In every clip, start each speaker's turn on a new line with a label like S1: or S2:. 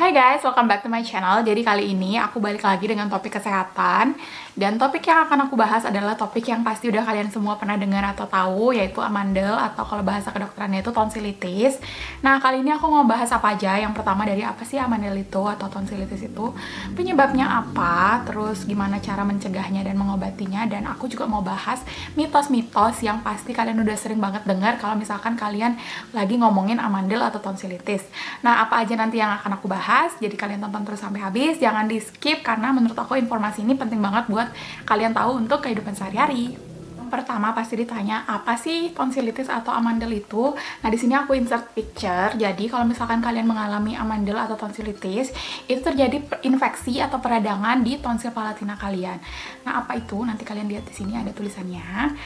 S1: Hai guys, welcome back to my channel. Jadi kali ini aku balik lagi dengan topik kesehatan. Dan topik yang akan aku bahas adalah topik yang pasti udah kalian semua pernah dengar atau tahu, yaitu amandel atau kalau bahasa kedokterannya itu tonsilitis. Nah, kali ini aku mau bahas apa aja. Yang pertama dari apa sih amandel itu atau tonsilitis itu, penyebabnya apa, terus gimana cara mencegahnya dan mengobatinya. Dan aku juga mau bahas mitos-mitos yang pasti kalian udah sering banget dengar kalau misalkan kalian lagi ngomongin amandel atau tonsilitis. Nah, apa aja nanti yang akan aku bahas, jadi kalian tonton terus sampai habis, jangan di skip karena menurut aku informasi ini penting banget buat kalian tahu untuk kehidupan sehari-hari. Pertama pasti ditanya, apa sih tonsilitis atau amandel itu? Nah, di sini aku insert picture. Jadi kalau misalkan kalian mengalami amandel atau tonsilitis, itu terjadi infeksi atau peradangan di tonsil palatina kalian. Nah, apa itu? Nanti kalian lihat di sini ada tulisannya.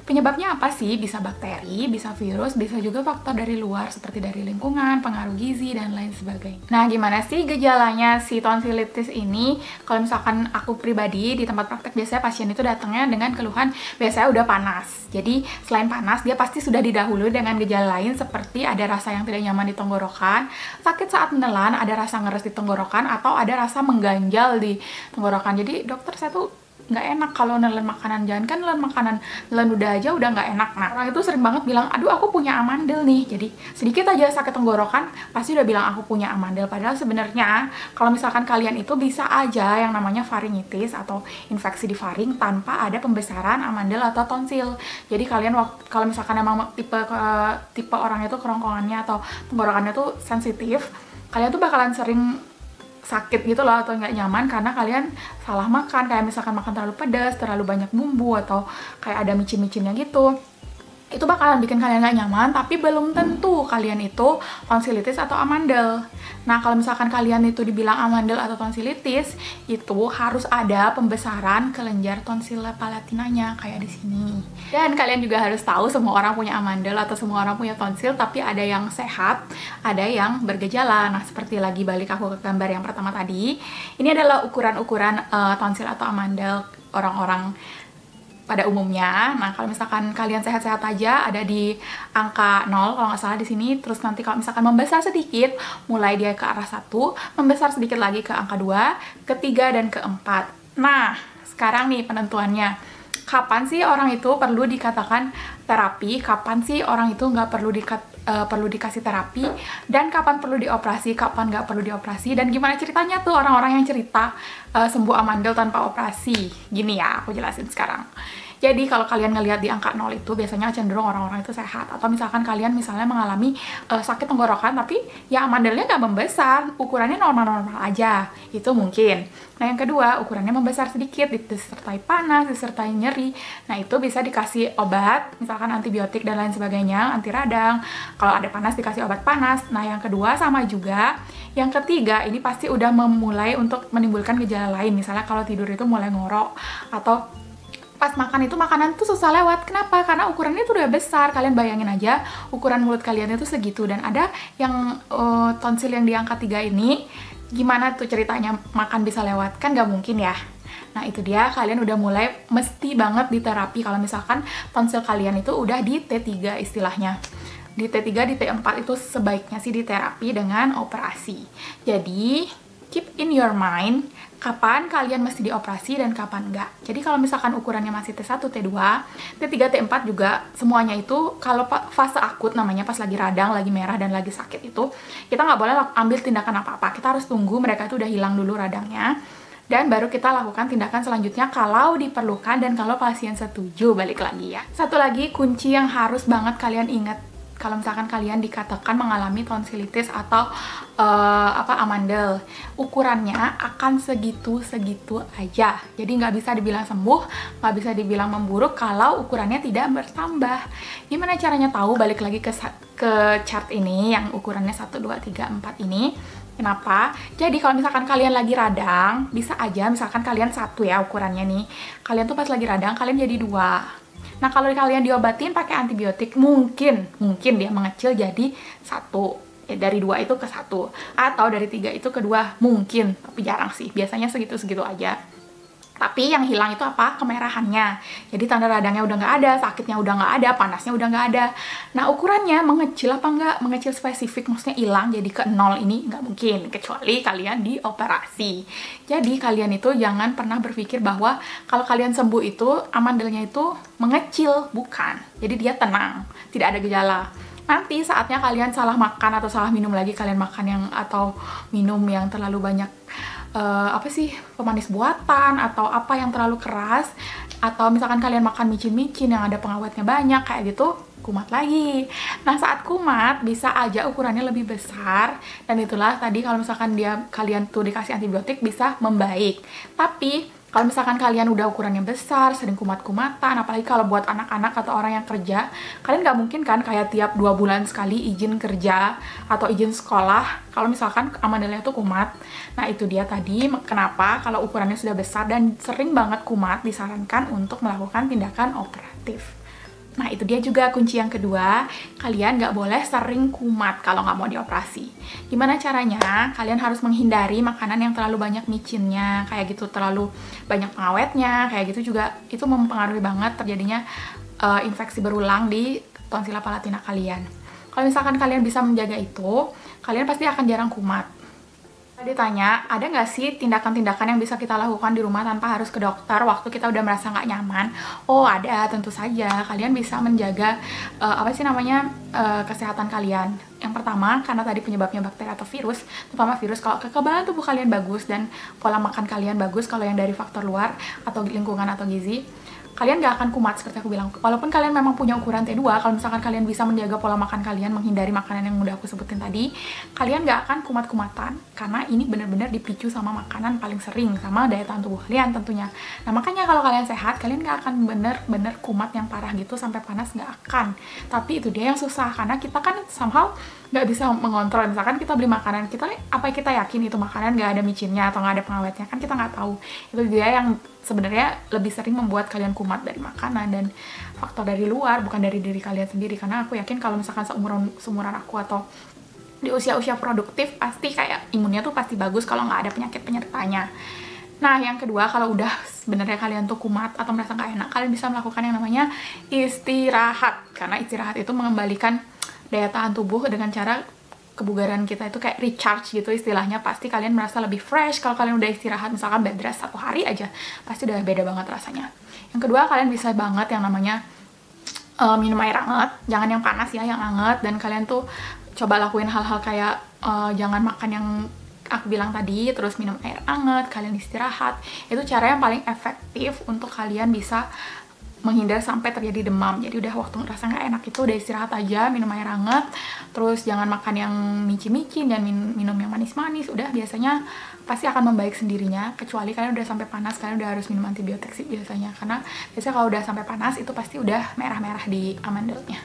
S1: Penyebabnya apa sih? Bisa bakteri, bisa virus, bisa juga faktor dari luar seperti dari lingkungan, pengaruh gizi, dan lain sebagainya. Nah, gimana sih gejalanya si tonsilitis ini? Kalau misalkan aku pribadi di tempat praktek, biasanya pasien itu datangnya dengan keluhan biasanya udah panas. Jadi selain panas, dia pasti sudah didahului dengan gejala lain seperti ada rasa yang tidak nyaman di tenggorokan, sakit saat menelan, ada rasa ngeres di tenggorokan, atau ada rasa mengganjal di tenggorokan. Jadi dokter, saya tuh nggak enak kalau nelen makanan, jangan kan nelen makanan, nelen udah aja udah nggak enak. Nah, orang itu sering banget bilang, aduh aku punya amandel nih. Jadi sedikit aja sakit tenggorokan pasti udah bilang aku punya amandel. Padahal sebenarnya kalau misalkan kalian itu bisa aja yang namanya faringitis atau infeksi di faring tanpa ada pembesaran amandel atau tonsil. Jadi kalian kalau misalkan emang tipe orang itu kerongkongannya atau tenggorokannya tuh sensitif, kalian tuh bakalan sering sakit gitu loh atau nggak nyaman karena kalian salah makan, kayak misalkan makan terlalu pedas, terlalu banyak bumbu, atau kayak ada micin-micinnya gitu. Itu bakalan bikin kalian nggak nyaman, tapi belum tentu kalian itu tonsilitis atau amandel. Nah, kalau misalkan kalian itu dibilang amandel atau tonsilitis, itu harus ada pembesaran kelenjar tonsil palatinanya kayak di sini. Dan kalian juga harus tahu semua orang punya amandel atau semua orang punya tonsil, tapi ada yang sehat, ada yang bergejala. Nah, seperti lagi balik aku ke gambar yang pertama tadi, ini adalah ukuran-ukuran tonsil atau amandel orang-orang pada umumnya. Nah, kalau misalkan kalian sehat-sehat aja, ada di angka 0 kalau nggak salah di sini. Terus nanti kalau misalkan membesar sedikit, mulai dia ke arah 1, membesar sedikit lagi ke angka 2, ke 3, dan ke 4. Nah, sekarang nih penentuannya. Kapan sih orang itu perlu dikatakan terapi, kapan sih orang itu nggak perlu dikasih terapi, dan kapan perlu dioperasi, kapan nggak perlu dioperasi, dan gimana ceritanya tuh orang-orang yang cerita sembuh amandel tanpa operasi. Gini ya, aku jelasin sekarang. Jadi kalau kalian ngelihat di angka 0 itu biasanya cenderung orang-orang itu sehat. Atau misalkan kalian misalnya mengalami sakit tenggorokan tapi ya amandelnya nggak membesar, ukurannya normal-normal aja, itu mungkin. Nah, yang kedua, ukurannya membesar sedikit, disertai panas, disertai nyeri. Nah, itu bisa dikasih obat, misalkan antibiotik dan lain sebagainya, anti radang. Kalau ada panas dikasih obat panas. Nah, yang kedua sama juga. Yang ketiga, ini pasti udah memulai untuk menimbulkan gejala lain. Misalnya kalau tidur itu mulai ngorok, atau pas makan itu makanan tuh susah lewat. Kenapa? Karena ukurannya tuh udah besar. Kalian bayangin aja ukuran mulut kalian itu segitu. Dan ada yang tonsil yang di angka 3 ini, gimana tuh ceritanya makan bisa lewat? Kan gak mungkin ya. Nah, itu dia, kalian udah mulai mesti banget di terapi kalau misalkan tonsil kalian itu udah di T3 istilahnya. Di T3, di T4 itu sebaiknya sih di terapi dengan operasi. Jadi keep in your mind kapan kalian mesti dioperasi dan kapan enggak. Jadi kalau misalkan ukurannya masih T1, T2, T3, T4 juga semuanya itu kalau fase akut namanya, pas lagi radang, lagi merah, dan lagi sakit itu, kita nggak boleh ambil tindakan apa-apa. Kita harus tunggu mereka itu udah hilang dulu radangnya, dan baru kita lakukan tindakan selanjutnya kalau diperlukan dan kalau pasien setuju. Balik lagi ya. Satu lagi kunci yang harus banget kalian ingat kalau misalkan kalian dikatakan mengalami tonsilitis atau amandel, ukurannya akan segitu-segitu aja. Jadi nggak bisa dibilang sembuh, nggak bisa dibilang memburuk kalau ukurannya tidak bertambah. Gimana caranya tahu? Balik lagi ke chart ini yang ukurannya 1, 2, 3, 4 ini. Kenapa? Jadi kalau misalkan kalian lagi radang, bisa aja misalkan kalian 1 ya ukurannya nih. Kalian tuh pas lagi radang, kalian jadi 2. Nah, kalau kalian diobatin pakai antibiotik, mungkin dia mengecil jadi 1. Dari 2 itu ke 1. Atau dari 3 itu ke 2, mungkin. Tapi jarang sih, biasanya segitu-segitu aja. Tapi yang hilang itu apa? Kemerahannya. Jadi tanda radangnya udah nggak ada, sakitnya udah nggak ada, panasnya udah nggak ada. Nah, ukurannya mengecil apa nggak? Mengecil spesifik, maksudnya hilang jadi ke 0 ini nggak mungkin, kecuali kalian dioperasi. Jadi kalian itu jangan pernah berpikir bahwa kalau kalian sembuh itu, amandelnya itu mengecil. Bukan. Jadi dia tenang, tidak ada gejala. Nanti saatnya kalian salah makan atau salah minum lagi, kalian makan yang atau minum yang terlalu banyak pemanis buatan atau apa yang terlalu keras, atau misalkan kalian makan micin-micin yang ada pengawetnya banyak kayak gitu, kumat lagi. Nah, saat kumat bisa aja ukurannya lebih besar, dan itulah tadi kalau misalkan kalian tuh dikasih antibiotik bisa membaik. Tapi kalau misalkan kalian udah ukurannya besar, sering kumat-kumatan, apalagi kalau buat anak-anak atau orang yang kerja, kalian nggak mungkin kan kayak tiap 2 bulan sekali izin kerja atau izin sekolah kalau misalkan amandelnya tuh kumat. Nah, itu dia tadi kenapa kalau ukurannya sudah besar dan sering banget kumat disarankan untuk melakukan tindakan operatif. Nah, itu dia juga kunci yang kedua, kalian nggak boleh sering kumat kalau nggak mau dioperasi. Gimana caranya? Kalian harus menghindari makanan yang terlalu banyak micinnya, kayak gitu, terlalu banyak pengawetnya, kayak gitu juga itu mempengaruhi banget terjadinya infeksi berulang di tonsila palatina kalian. Kalau misalkan kalian bisa menjaga itu, kalian pasti akan jarang kumat. Ditanya, ada nggak sih tindakan-tindakan yang bisa kita lakukan di rumah tanpa harus ke dokter waktu kita udah merasa nggak nyaman? Oh, ada, tentu saja. Kalian bisa menjaga kesehatan kalian. Yang pertama, karena tadi penyebabnya bakteri atau virus, terutama virus, kalau kekebalan tubuh kalian bagus dan pola makan kalian bagus, kalau yang dari faktor luar atau lingkungan atau gizi, kalian gak akan kumat seperti aku bilang. Walaupun kalian memang punya ukuran T2, kalau misalkan kalian bisa menjaga pola makan kalian, menghindari makanan yang udah aku sebutin tadi, kalian gak akan kumat-kumatan, karena ini bener-bener dipicu sama makanan paling sering, sama daya tahan tubuh kalian tentunya. Nah, makanya kalau kalian sehat, kalian gak akan bener-bener kumat yang parah gitu, sampai panas gak akan. Tapi itu dia yang susah, karena kita kan somehow nggak bisa mengontrol. Misalkan kita beli makanan, apa kita yakin itu makanan nggak ada micinnya atau nggak ada pengawetnya, kan kita nggak tahu. Itu dia yang sebenarnya lebih sering membuat kalian kumat dari makanan dan faktor dari luar, bukan dari diri kalian sendiri. Karena aku yakin kalau misalkan seumuran aku atau di usia-usia produktif, pasti kayak imunnya tuh pasti bagus kalau nggak ada penyakit penyertanya. Nah, yang kedua, kalau udah sebenarnya kalian tuh kumat atau merasa nggak enak, kalian bisa melakukan yang namanya istirahat. Karena istirahat itu mengembalikan daya tahan tubuh dengan cara kebugaran kita itu kayak recharge gitu istilahnya. Pasti kalian merasa lebih fresh kalau kalian udah istirahat, misalkan bed rest 1 hari aja, pasti udah beda banget rasanya. Yang kedua, kalian bisa banget yang namanya minum air hangat, jangan yang panas ya, yang hangat. Dan kalian tuh coba lakuin hal-hal kayak jangan makan yang aku bilang tadi, terus minum air hangat, kalian istirahat. Itu cara yang paling efektif untuk kalian bisa menghindar sampai terjadi demam. Jadi udah waktu ngerasa nggak enak itu udah istirahat aja, minum air hangat, terus jangan makan yang micin-micin, dan minum yang manis-manis. Udah, biasanya pasti akan membaik sendirinya, kecuali kalian udah sampai panas, kalian udah harus minum antibiotik sih biasanya. Karena biasanya kalau udah sampai panas itu pasti udah merah-merah di amandelnya.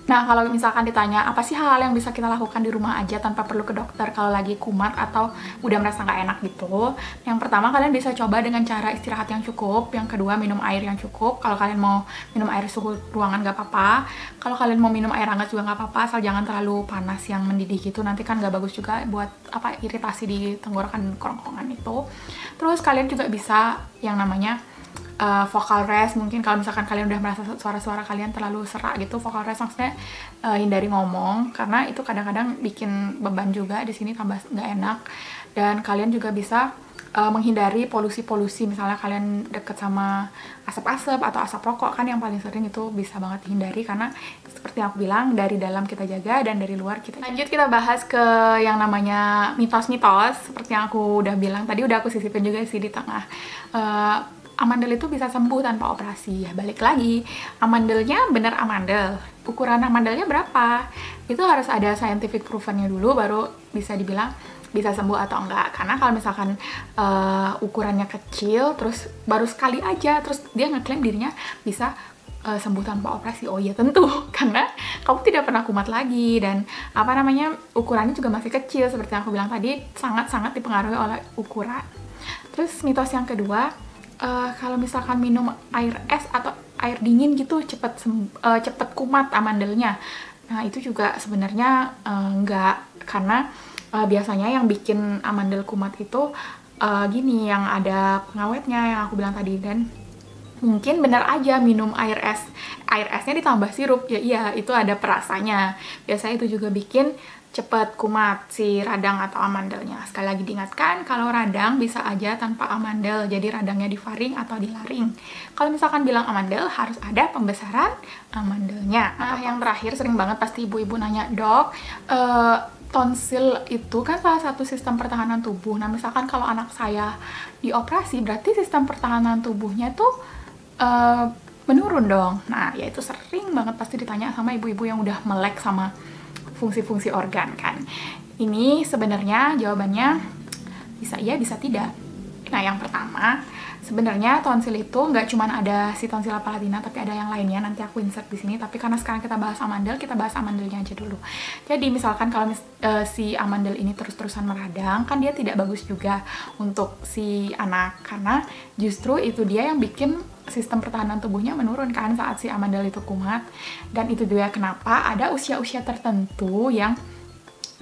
S1: Nah, kalau misalkan ditanya, apa sih hal-hal yang bisa kita lakukan di rumah aja tanpa perlu ke dokter kalau lagi kumat atau udah merasa nggak enak gitu? Yang pertama, kalian bisa coba dengan cara istirahat yang cukup. Yang kedua, minum air yang cukup. Kalau kalian mau minum air suhu ruangan nggak apa-apa. Kalau kalian mau minum air hangat juga nggak apa-apa, asal jangan terlalu panas yang mendidih gitu. Nanti kan nggak bagus juga buat iritasi di tenggorokan kerongkongan itu. Terus kalian juga bisa yang namanya vocal rest. Mungkin kalau misalkan kalian udah merasa suara-suara kalian terlalu serak gitu, vocal rest maksudnya hindari ngomong, karena itu kadang-kadang bikin beban juga di sini, tambah nggak enak. Dan kalian juga bisa menghindari polusi-polusi, misalnya kalian deket sama asap-asap atau asap rokok, kan yang paling sering itu bisa banget dihindari, karena seperti yang aku bilang, dari dalam kita jaga dan dari luar kita jaga. Lanjut kita bahas ke yang namanya mitos-mitos. Seperti yang aku udah bilang tadi, udah aku sisipin juga sih di tengah. Amandel itu bisa sembuh tanpa operasi. Ya, balik lagi, amandelnya bener amandel. Ukuran amandelnya berapa? Itu harus ada scientific proven-nya dulu, baru bisa dibilang bisa sembuh atau enggak. Karena kalau misalkan ukurannya kecil, terus baru sekali aja, terus dia ngeklaim dirinya bisa sembuh tanpa operasi. Oh iya, tentu, karena kamu tidak pernah kumat lagi, dan ukurannya juga masih kecil. Seperti yang aku bilang tadi, sangat-sangat dipengaruhi oleh ukuran. Terus mitos yang kedua, kalau misalkan minum air es atau air dingin gitu cepet kumat amandelnya. Nah, itu juga sebenarnya enggak, karena biasanya yang bikin amandel kumat itu gini yang ada pengawetnya yang aku bilang tadi. Dan mungkin benar aja minum air esnya ditambah sirup, ya iya itu ada perasanya. Biasanya itu juga bikin cepet kumat si radang atau amandelnya. Sekali lagi diingatkan, kalau radang bisa aja tanpa amandel, jadi radangnya di faring atau di laring. Kalau misalkan bilang amandel, harus ada pembesaran amandelnya. Nah, yang terakhir sering banget pasti ibu-ibu nanya, dok, tonsil itu kan salah satu sistem pertahanan tubuh. Nah, misalkan kalau anak saya dioperasi, berarti sistem pertahanan tubuhnya tuh menurun dong. Nah, ya itu sering banget pasti ditanya sama ibu-ibu yang udah melek sama fungsi-fungsi organ kan. Ini sebenarnya jawabannya bisa iya, bisa tidak. Nah, yang pertama, sebenarnya tonsil itu nggak cuma ada si tonsilla palatina, tapi ada yang lainnya. Nanti aku insert di sini. Tapi karena sekarang kita bahas amandel, kita bahas amandelnya aja dulu. Jadi misalkan kalau si amandel ini terus-terusan meradang, kan dia tidak bagus juga untuk si anak, karena justru itu dia yang bikin sistem pertahanan tubuhnya menurun kan saat si amandel itu kumat. Dan itu juga kenapa ada usia-usia tertentu yang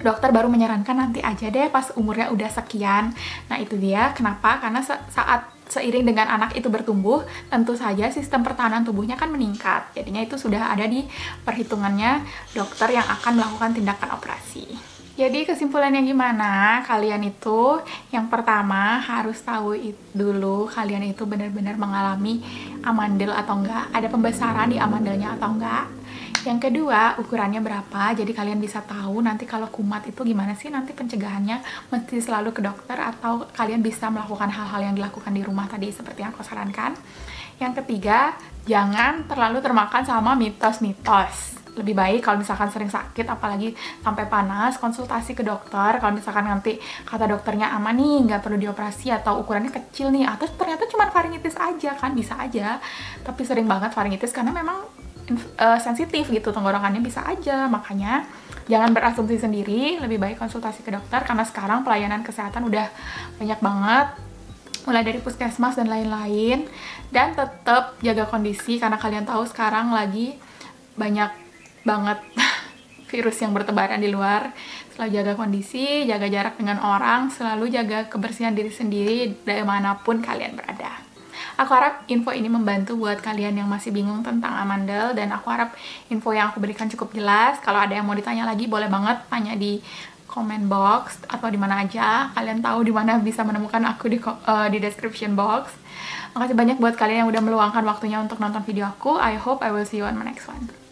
S1: dokter baru menyarankan nanti aja deh pas umurnya udah sekian. Nah, itu dia kenapa, karena saat seiring dengan anak itu bertumbuh, tentu saja sistem pertahanan tubuhnya kan meningkat. Jadinya itu sudah ada di perhitungannya dokter yang akan melakukan tindakan operasi. Jadi kesimpulannya gimana? Kalian itu yang pertama harus tahu dulu kalian itu benar-benar mengalami amandel atau enggak, ada pembesaran di amandelnya atau enggak. Yang kedua, ukurannya berapa, jadi kalian bisa tahu nanti kalau kumat itu gimana sih nanti pencegahannya, mesti selalu ke dokter atau kalian bisa melakukan hal-hal yang dilakukan di rumah tadi seperti yang aku sarankan. Yang ketiga, jangan terlalu termakan sama mitos-mitos. Lebih baik kalau misalkan sering sakit, apalagi sampai panas, konsultasi ke dokter. Kalau misalkan nanti kata dokternya aman nih, nggak perlu dioperasi, atau ukurannya kecil nih, atau ternyata cuma faringitis aja, kan bisa aja. Tapi sering banget faringitis karena memang sensitif gitu tenggorokannya, bisa aja. Makanya jangan berasumsi sendiri, lebih baik konsultasi ke dokter, karena sekarang pelayanan kesehatan udah banyak banget, mulai dari puskesmas dan lain-lain. Dan tetap jaga kondisi, karena kalian tahu sekarang lagi banyak banget virus yang bertebaran di luar. Selalu jaga kondisi, jaga jarak dengan orang, selalu jaga kebersihan diri sendiri dari manapun kalian berada. Aku harap info ini membantu buat kalian yang masih bingung tentang amandel, dan aku harap info yang aku berikan cukup jelas. Kalau ada yang mau ditanya lagi, boleh banget tanya di comment box atau di mana aja. Kalian tahu di mana bisa menemukan aku di description box. Makasih banyak buat kalian yang udah meluangkan waktunya untuk nonton video aku. I hope I will see you on my next one.